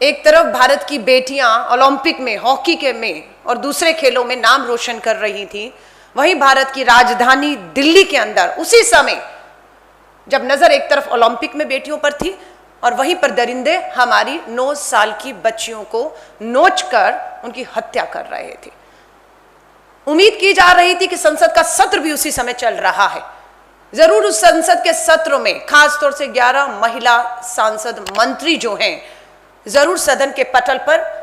एक तरफ भारत की बेटियां ओलंपिक में, हॉकी के में और दूसरे खेलों में नाम रोशन कर रही थी, वहीं भारत की राजधानी दिल्ली के अंदर उसी समय जब नजर एक तरफ ओलंपिक में बेटियों पर थी और वहीं पर दरिंदे हमारी 9 साल की बच्चियों को नोचकर उनकी हत्या कर रहे थे। उम्मीद की जा रही थी कि संसद का सत्र भी उसी समय चल रहा है, जरूर उस संसद के सत्र में खासतौर से 11 महिला सांसद मंत्री जो हैं, जरूर सदन के पटल पर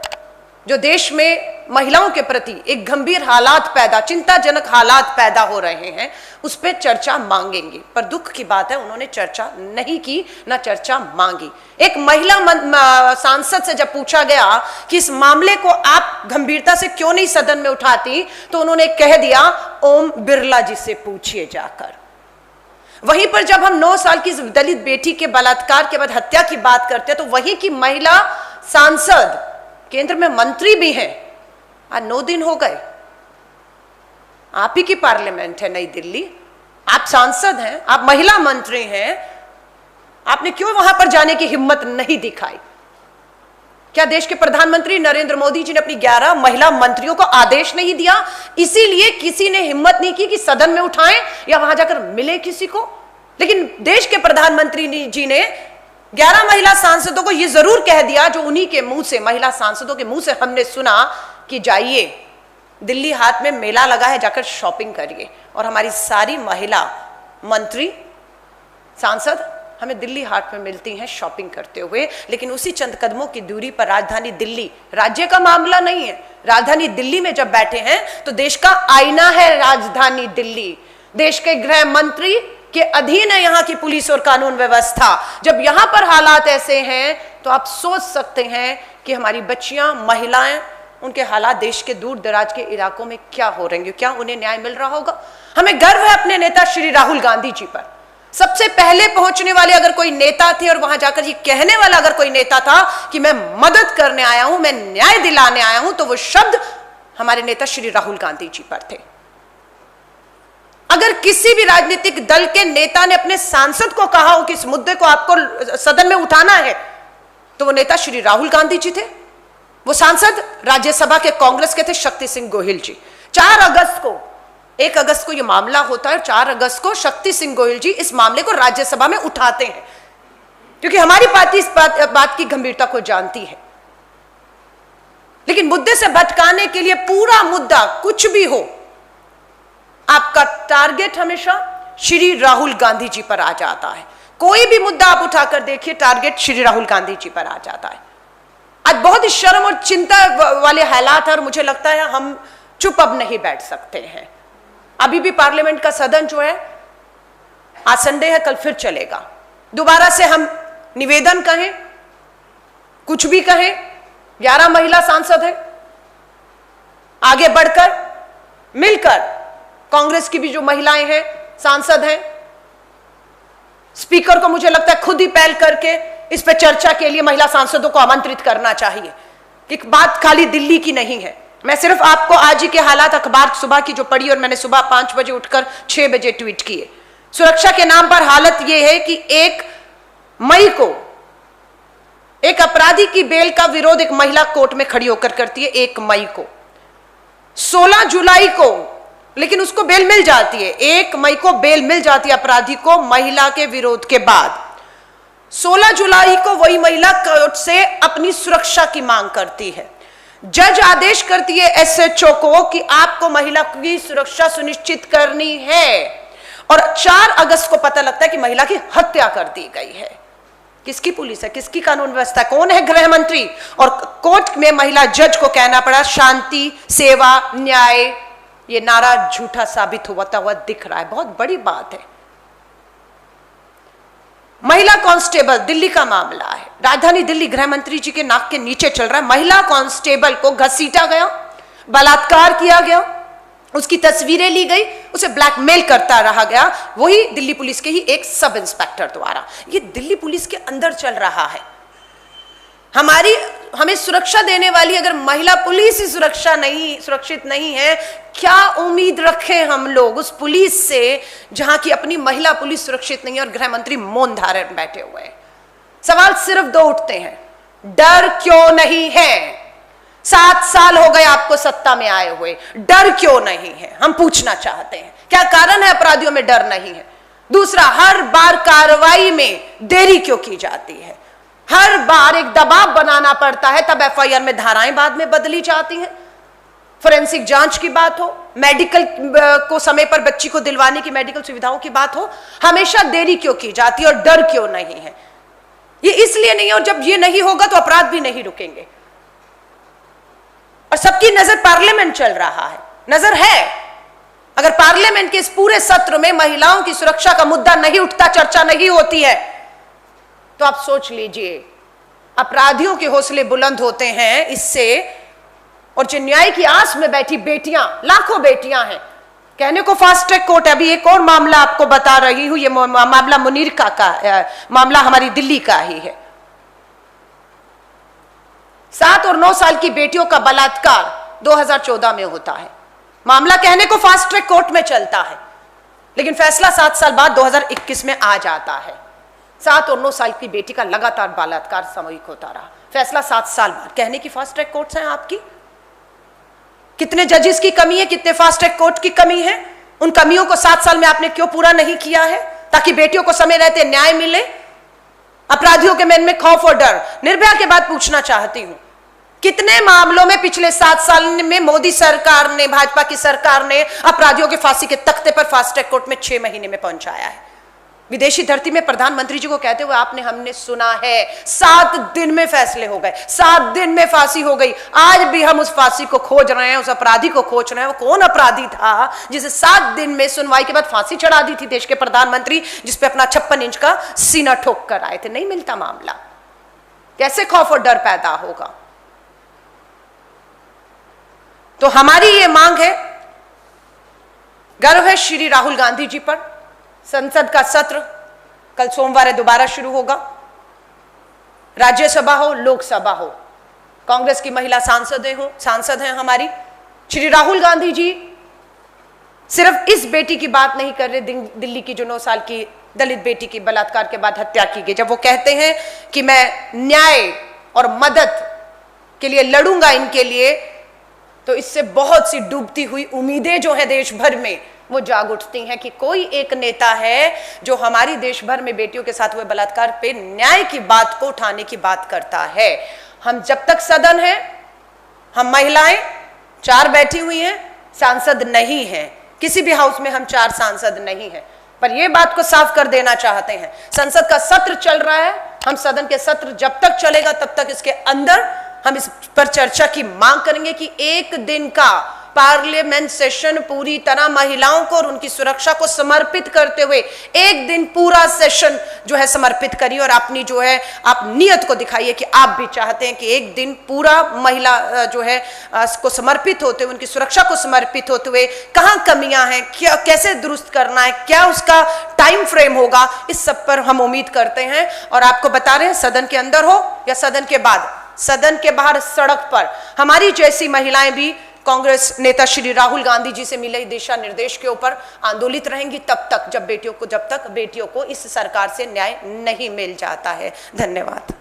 जो देश में महिलाओं के प्रति एक गंभीर हालात पैदा, चिंताजनक हालात पैदा हो रहे हैं, उस पर चर्चा मांगेंगे। पर दुख की बात है उन्होंने चर्चा नहीं की, ना चर्चा मांगी। एक महिला सांसद से जब पूछा गया कि इस मामले को आप गंभीरता से क्यों नहीं सदन में उठाती, तो उन्होंने कह दिया ओम बिरला जी से पूछिए जाकर। वहीं पर जब हम 9 साल की दलित बेटी के बलात्कार के बाद हत्या की बात करते हैं, तो वहीं की महिला सांसद केंद्र में मंत्री भी हैं। आज 9 दिन हो गए, आप ही की पार्लियामेंट है नई दिल्ली, आप सांसद हैं, आप महिला मंत्री हैं, आपने क्यों वहां पर जाने की हिम्मत नहीं दिखाई? क्या देश के प्रधानमंत्री नरेंद्र मोदी जी ने अपनी 11 महिला मंत्रियों को आदेश नहीं दिया, इसीलिए किसी ने हिम्मत नहीं की कि सदन में उठाएं या वहां जाकर मिले किसी को? लेकिन देश के प्रधानमंत्री जी ने 11 महिला सांसदों को यह जरूर कह दिया, जो उन्हीं के मुंह से, महिला सांसदों के मुंह से हमने सुना कि जाइए दिल्ली हाट में मेला लगा है, जाकर शॉपिंग करिए। और हमारी सारी महिला मंत्री सांसद हमें दिल्ली हाट में मिलती हैं शॉपिंग करते हुए। लेकिन उसी चंद कदमों की दूरी पर राजधानी दिल्ली, राज्य का मामला नहीं है, राजधानी दिल्ली में जब बैठे हैं तो देश का आईना है राजधानी दिल्ली, देश के गृह मंत्री के अधीन है यहाँ की पुलिस और कानून व्यवस्था। जब यहाँ पर हालात ऐसे हैं तो आप सोच सकते हैं कि हमारी बच्चियां, महिलाएं, उनके हालात देश के दूर दराज के इलाकों में क्या हो रहे हैं, क्या उन्हें न्याय मिल रहा होगा? हमें गर्व है अपने नेता श्री राहुल गांधी जी पर। सबसे पहले पहुंचने वाले अगर कोई नेता थे और वहां जाकर ये कहने वाला अगर कोई नेता था कि मैं मदद करने आया हूं, मैं न्याय दिलाने आया हूं, तो वो शब्द हमारे नेता श्री राहुल गांधी जी पर थे। अगर किसी भी राजनीतिक दल के नेता ने अपने सांसद को कहा हो कि इस मुद्दे को आपको सदन में उठाना है, तो वो नेता श्री राहुल गांधी जी थे। वो सांसद राज्यसभा के कांग्रेस के थे शक्ति सिंह गोहिल जी। 4 अगस्त को, 1 अगस्त को यह मामला होता है, 4 अगस्त को शक्ति सिंह गोहिल जी इस मामले को राज्यसभा में उठाते हैं, क्योंकि हमारी पार्टी इस बात की गंभीरता को जानती है। लेकिन मुद्दे से भटकाने के लिए पूरा मुद्दा कुछ भी हो, आपका टारगेट हमेशा श्री राहुल गांधी जी पर आ जाता है। कोई भी मुद्दा आप उठाकर देखिए, टारगेट श्री राहुल गांधी जी पर आ जाता है। आज बहुत ही शर्म और चिंता वाले हालात है और मुझे लगता है हम चुप अब नहीं बैठ सकते हैं। अभी भी पार्लियामेंट का सदन जो है, आज संडे है, कल फिर चलेगा। दोबारा से हम निवेदन कहें, कुछ भी कहें, 11 महिला सांसद हैं, आगे बढ़कर मिलकर कांग्रेस की भी जो महिलाएं हैं, सांसद हैं, स्पीकर को मुझे लगता है खुद ही पहल करके इस पर चर्चा के लिए महिला सांसदों को आमंत्रित करना चाहिए कि बात खाली दिल्ली की नहीं है। मैं सिर्फ आपको आज ही के हालात अखबार सुबह की जो पढ़ी, और मैंने सुबह 5 बजे उठकर 6 बजे ट्वीट किए। सुरक्षा के नाम पर हालत यह है कि 1 मई को एक अपराधी की बेल का विरोध एक महिला कोर्ट में खड़ी होकर करती है। 1 मई को, 16 जुलाई को लेकिन उसको बेल मिल जाती है। 1 मई को बेल मिल जाती है अपराधी को महिला के विरोध के बाद। 16 जुलाई को वही महिला कोर्ट से अपनी सुरक्षा की मांग करती है। जज आदेश करती है एसएचओ को कि आपको महिला की सुरक्षा सुनिश्चित करनी है, और 4 अगस्त को पता लगता है कि महिला की हत्या कर दी गई है। किसकी पुलिस है, किसकी कानून व्यवस्था, कौन है गृह मंत्री? और कोर्ट में महिला जज को कहना पड़ा शांति, सेवा, न्याय। ये नारा झूठा साबित होता हुआ दिख रहा है। बहुत बड़ी बात है। महिला कांस्टेबल, दिल्ली का मामला है, राजधानी दिल्ली गृह मंत्री जी के नाक के नीचे चल रहा है। महिला कांस्टेबल को घसीटा गया, बलात्कार किया गया, उसकी तस्वीरें ली गई, उसे ब्लैकमेल करता रहा गया, वही दिल्ली पुलिस के ही एक सब इंस्पेक्टर द्वारा। ये दिल्ली पुलिस के अंदर चल रहा है। हमें सुरक्षा देने वाली अगर महिला पुलिस ही सुरक्षित नहीं है, क्या उम्मीद रखें हम लोग उस पुलिस से जहां की अपनी महिला पुलिस सुरक्षित नहीं है और गृह मंत्री मौन धारण बैठे हुए हैं? सवाल सिर्फ 2 उठते हैं। डर क्यों नहीं है? 7 साल हो गए आपको सत्ता में आए हुए, डर क्यों नहीं है? हम पूछना चाहते हैं, क्या कारण है अपराधियों में डर नहीं है? दूसरा, हर बार कार्रवाई में देरी क्यों की जाती है? हर बार एक दबाव बनाना पड़ता है, तब एफआईआर में धाराएं बाद में बदली जाती हैं। फोरेंसिक जांच की बात हो, मेडिकल को समय पर बच्ची को दिलवाने की मेडिकल सुविधाओं की बात हो, हमेशा देरी क्यों की जाती है और डर क्यों नहीं है? ये इसलिए नहीं है, और जब ये नहीं होगा तो अपराध भी नहीं रुकेंगे। और सबकी नजर पार्लियामेंट चल रहा है, नजर है। अगर पार्लियामेंट के इस पूरे सत्र में महिलाओं की सुरक्षा का मुद्दा नहीं उठता, चर्चा नहीं होती है, तो आप सोच लीजिए अपराधियों के हौसले बुलंद होते हैं इससे। और जो न्याय की आस में बैठी बेटियां, लाखों बेटियां हैं, कहने को फास्ट ट्रैक कोर्ट है। अभी एक और मामला आपको बता रही हूं, ये मामला मुनीर का मामला हमारी दिल्ली का ही है। 7 और 9 साल की बेटियों का बलात्कार 2014 में होता है। मामला कहने को फास्ट ट्रैक कोर्ट में चलता है, लेकिन फैसला 7 साल बाद 2021 में आ जाता है। 7 और 9 साल की बेटी का लगातार बलात्कार सामूहिक होता रहा, फैसला 7 साल बाद। कहने की फास्ट ट्रैक कोर्ट्स हैं आपकी? कितने जजेस की कमी है, कितने फास्ट ट्रैक कोर्ट की कमी है? उन कमियों को 7 साल में आपने क्यों पूरा नहीं किया है, ताकि बेटियों को समय रहते न्याय मिले? अपराधियों के मन में खौफ और डर। निर्भया के बाद पूछना चाहती हूं, कितने मामलों में पिछले 7 साल में मोदी सरकार ने, भाजपा की सरकार ने अपराधियों के फांसी के तख्ते पर फास्ट ट्रैक कोर्ट में 6 महीने में पहुंचाया है? विदेशी धरती में प्रधानमंत्री जी को कहते हुए हमने सुना है 7 दिन में फैसले हो गए, 7 दिन में फांसी हो गई। आज भी हम उस फांसी को खोज रहे हैं, उस अपराधी को खोज रहे हैं। वो कौन अपराधी था जिसे 7 दिन में सुनवाई के बाद फांसी चढ़ा दी थी देश के प्रधानमंत्री, जिसपे अपना 56 इंच का सीना ठोक कर आए थे? नहीं मिलता मामला। कैसे खौफ और डर पैदा होगा? तो हमारी ये मांग है, गर्व है श्री राहुल गांधी जी पर। संसद का सत्र कल सोमवार दोबारा शुरू होगा। राज्यसभा हो, लोकसभा हो, कांग्रेस की महिला सांसद हैं हमारी। श्री राहुल गांधी जी सिर्फ इस बेटी की बात नहीं कर रहे, दिल्ली की जो 9 साल की दलित बेटी की बलात्कार के बाद हत्या की गई। जब वो कहते हैं कि मैं न्याय और मदद के लिए लड़ूंगा इनके लिए, तो इससे बहुत सी डूबती हुई उम्मीदें जो है देश भर में, वो जाग उठती हैं कि कोई एक नेता है जो हमारी देश भर में बेटियों के साथ हुए बलात्कार पे न्याय की बात को उठाने की बात करता है। हम जब तक सदन है, हम महिलाएं 4 बैठी हुई हैं, सांसद नहीं हैं। किसी भी हाउस में हम 4 सांसद नहीं हैं, पर यह बात को साफ कर देना चाहते हैं, संसद का सत्र चल रहा है, हम सदन के सत्र जब तक चलेगा तब तक इसके अंदर हम इस पर चर्चा की मांग करेंगे कि एक दिन का पार्लियामेंट सेशन पूरी तरह महिलाओं को और उनकी सुरक्षा को समर्पित करते हुए एक दिन पूरा सेशन जो है समर्पित करिए। और अपनी जो है आप नियत को दिखाइए कि आप भी चाहते हैं कि एक दिन पूरा महिला जो है को समर्पित होते हुए, उनकी सुरक्षा को समर्पित होते हुए, कहाँ कमियां हैं, क्या कैसे दुरुस्त करना है, क्या उसका टाइम फ्रेम होगा, इस सब पर हम उम्मीद करते हैं। और आपको बता रहे हैं, सदन के अंदर हो या सदन के बाद, सदन के बाहर सड़क पर हमारी जैसी महिलाएं भी कांग्रेस नेता श्री राहुल गांधी जी से मिले दिशा निर्देश के ऊपर आंदोलित रहेंगी तब तक, जब तक बेटियों को इस सरकार से न्याय नहीं मिल जाता है। धन्यवाद।